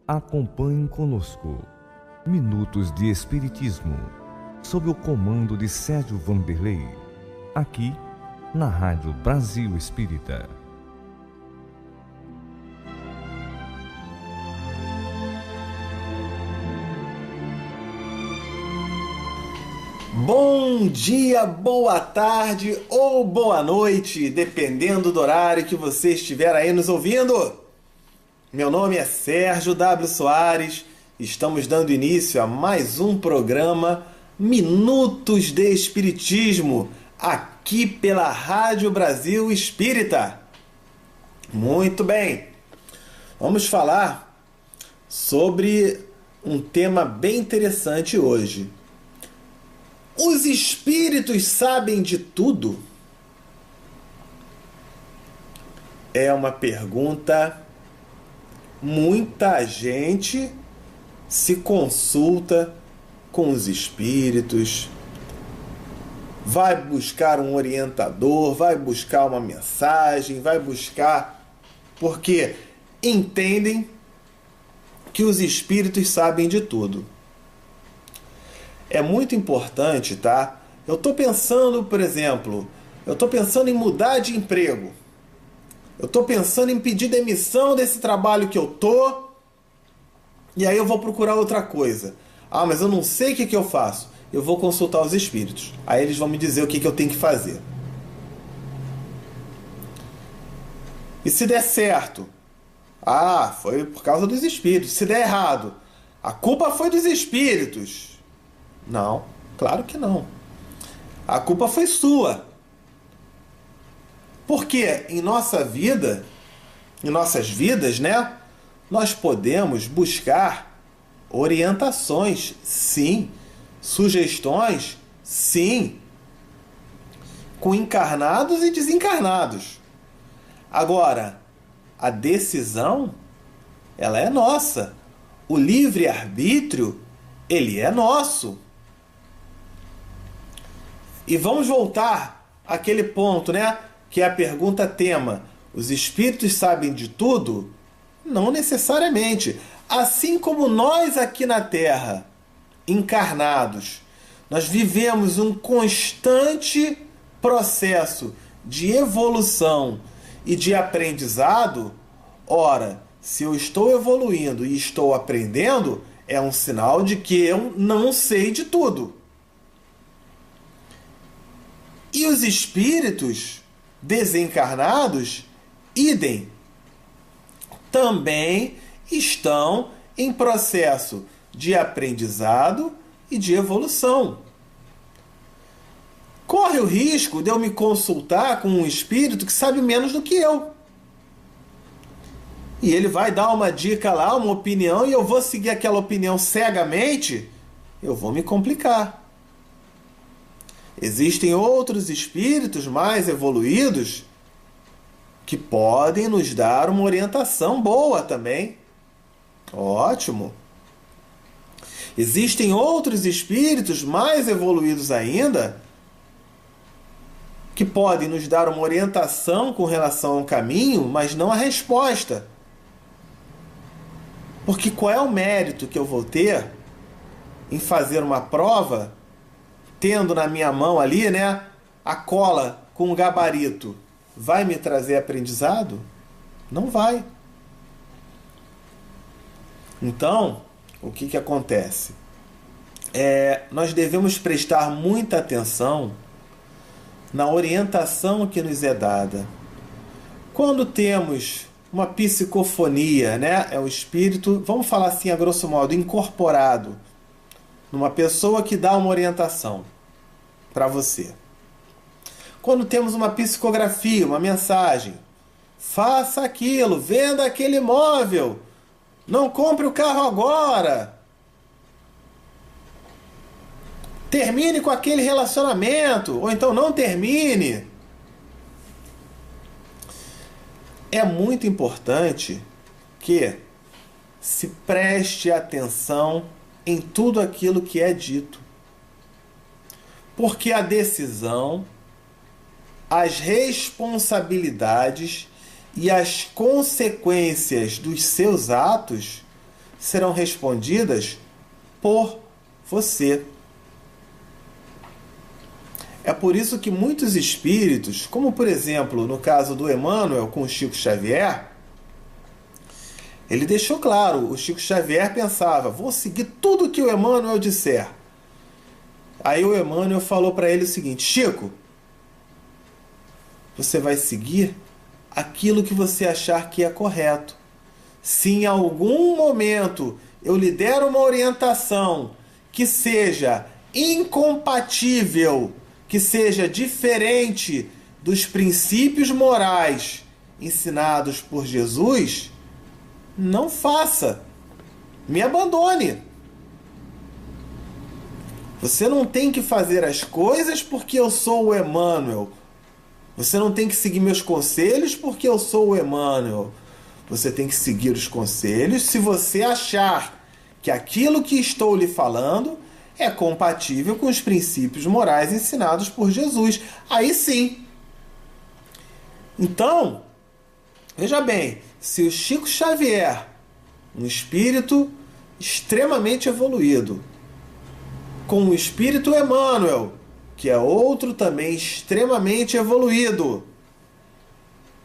Acompanhe conosco Minutos de Espiritismo, sob o comando de Sérgio Vanderlei, aqui na Rádio Brasil Espírita. Bom dia, boa tarde ou boa noite, dependendo do horário que você estiver aí nos ouvindo. Meu nome é Sérgio W. Soares, estamos dando início a mais um programa Minutos de Espiritismo, aqui pela Rádio Brasil Espírita. Muito bem, vamos falar sobre um tema bem interessante hoje. Os espíritos sabem de tudo? É uma pergunta. Muita gente se consulta com os espíritos, vai buscar um orientador, vai buscar uma mensagem, vai buscar, porque entendem que os espíritos sabem de tudo. É muito importante, tá? Eu estou pensando, por exemplo, em mudar de emprego. Eu estou pensando em pedir demissão desse trabalho que eu tô, e aí eu vou procurar outra coisa. Ah, mas eu não sei o que eu faço. Eu vou consultar os espíritos. Aí eles vão me dizer o que eu tenho que fazer. E se der certo? Ah, foi por causa dos espíritos. Se der errado, a culpa foi dos espíritos. Não, claro que não. A culpa foi sua. Porque em nossa vida, em nossas vidas, né, nós podemos buscar orientações, sim, sugestões, sim, com encarnados e desencarnados. Agora, a decisão, ela é nossa. O livre-arbítrio, ele é nosso. E vamos voltar àquele ponto, né? Que é a pergunta tema: os espíritos sabem de tudo? Não necessariamente. Assim como nós aqui na Terra, encarnados, nós vivemos um constante processo de evolução e de aprendizado. Ora, se eu estou evoluindo e estou aprendendo, é um sinal de que eu não sei de tudo. E os espíritos desencarnados, idem, também estão em processo de aprendizado e de evolução. Corre o risco de eu me consultar com um espírito que sabe menos do que eu. E ele vai dar uma dica lá, uma opinião, e eu vou seguir aquela opinião cegamente, eu vou me complicar. Existem outros espíritos mais evoluídos que podem nos dar uma orientação boa também. Ótimo. Existem outros espíritos mais evoluídos ainda que podem nos dar uma orientação com relação ao caminho, mas não a resposta. Porque qual é o mérito que eu vou ter em fazer uma prova tendo na minha mão ali, né, a cola com o gabarito? Vai me trazer aprendizado? Não vai. Então, o que acontece? Nós devemos prestar muita atenção na orientação que nos é dada. Quando temos uma psicofonia, né, é o espírito, vamos falar assim a grosso modo, incorporado numa pessoa que dá uma orientação para você. Quando temos uma psicografia, uma mensagem: faça aquilo, venda aquele imóvel, não compre o carro agora, termine com aquele relacionamento, ou então não termine. É muito importante que se preste atenção em tudo aquilo que é dito. Porque a decisão, as responsabilidades e as consequências dos seus atos serão respondidas por você. É por isso que muitos espíritos, como por exemplo no caso do Emmanuel com o Chico Xavier, ele deixou claro, o Chico Xavier pensava, vou seguir tudo que o Emmanuel disser. Aí o Emmanuel falou para ele o seguinte, Chico, você vai seguir aquilo que você achar que é correto. Se em algum momento eu lhe der uma orientação que seja incompatível, que seja diferente dos princípios morais ensinados por Jesus, não faça. Me abandone. Você não tem que fazer as coisas porque eu sou o Emmanuel. Você não tem que seguir meus conselhos porque eu sou o Emmanuel. Você tem que seguir os conselhos se você achar que aquilo que estou lhe falando é compatível com os princípios morais ensinados por Jesus. Aí sim. Então, veja bem, se o Chico Xavier, um espírito extremamente evoluído, com o espírito Emmanuel, que é outro também extremamente evoluído,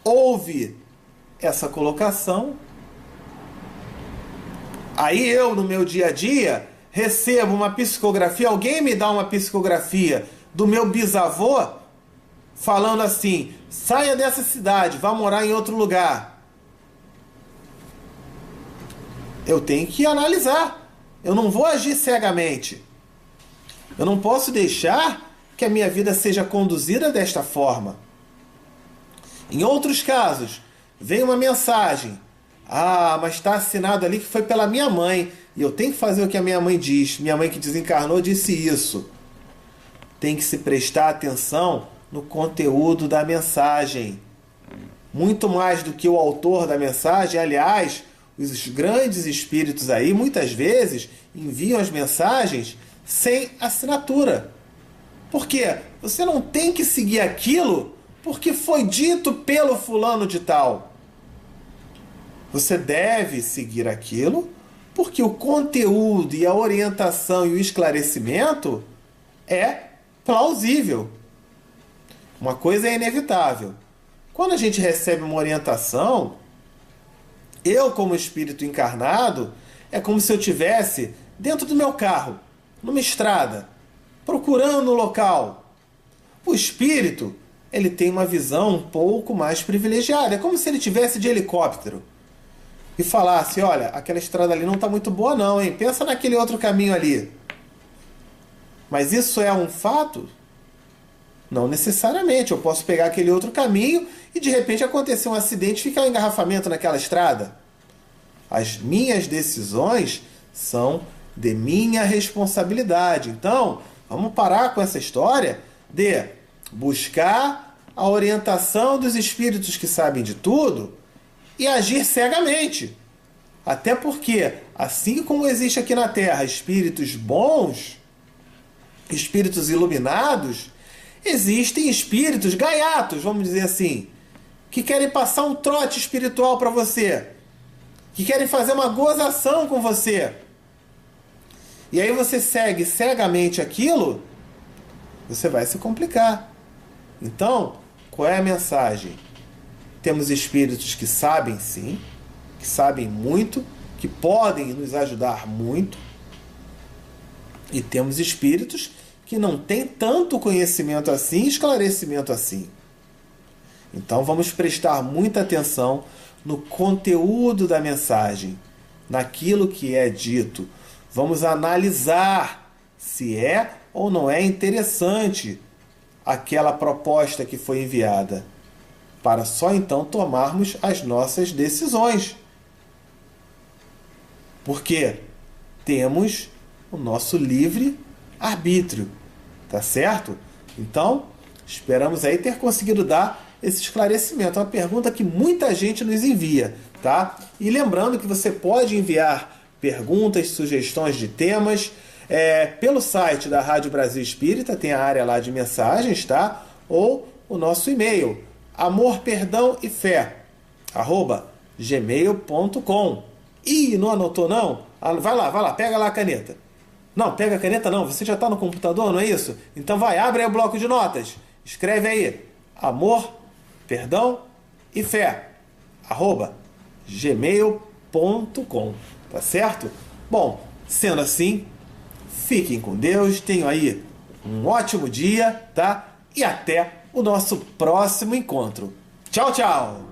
houve essa colocação, aí eu, no meu dia a dia, recebo uma psicografia, alguém me dá uma psicografia do meu bisavô, falando assim, saia dessa cidade, vá morar em outro lugar. Eu tenho que analisar, eu não vou agir cegamente. Eu não posso deixar que a minha vida seja conduzida desta forma. Em outros casos, vem uma mensagem. Ah, mas está assinado ali que foi pela minha mãe. E eu tenho que fazer o que a minha mãe diz. Minha mãe que desencarnou disse isso. Tem que se prestar atenção no conteúdo da mensagem. Muito mais do que o autor da mensagem. Aliás, os grandes espíritos aí, muitas vezes, enviam as mensagens sem assinatura. Por quê? Você não tem que seguir aquilo porque foi dito pelo fulano de tal. Você deve seguir aquilo porque o conteúdo e a orientação e o esclarecimento é plausível. Uma coisa é inevitável. Quando a gente recebe uma orientação, eu como espírito encarnado, é como se eu estivesse dentro do meu carro, numa estrada, procurando o local. O espírito, ele tem uma visão um pouco mais privilegiada. É como se ele estivesse de helicóptero e falasse, olha, aquela estrada ali não está muito boa não, hein? Pensa naquele outro caminho ali. Mas isso é um fato? Não necessariamente. Eu posso pegar aquele outro caminho e de repente acontecer um acidente e ficar um engarrafamento naquela estrada. As minhas decisões são de minha responsabilidade. Então, vamos parar com essa história de buscar a orientação dos espíritos que sabem de tudo e agir cegamente. Até porque, assim como existe aqui na Terra espíritos bons, espíritos iluminados, existem espíritos gaiatos, vamos dizer assim, que querem passar um trote espiritual para você, que querem fazer uma gozação com você. E aí você segue cegamente aquilo, você vai se complicar. Então, qual é a mensagem? Temos espíritos que sabem sim, que sabem muito, que podem nos ajudar muito. E temos espíritos que não têm tanto conhecimento assim, esclarecimento assim. Então vamos prestar muita atenção no conteúdo da mensagem, naquilo que é dito. Vamos analisar se é ou não é interessante aquela proposta que foi enviada, para só então tomarmos as nossas decisões. Porque temos o nosso livre arbítrio, tá certo? Então, esperamos aí ter conseguido dar esse esclarecimento. É uma pergunta que muita gente nos envia, tá? E lembrando que você pode enviar perguntas, sugestões de temas pelo site da Rádio Brasil Espírita, tem a área lá de mensagens, tá? Ou o nosso e-mail, amor, perdão e fé, @gmail.com. Ih, não anotou não? Vai lá, pega lá a caneta. Não, pega a caneta não, você já está no computador, não é isso? Então vai, abre aí o bloco de notas. Escreve aí, amor, perdão e fé, @gmail.com, tá certo? Bom, sendo assim, fiquem com Deus, tenham aí um ótimo dia, tá? E até o nosso próximo encontro. Tchau, tchau!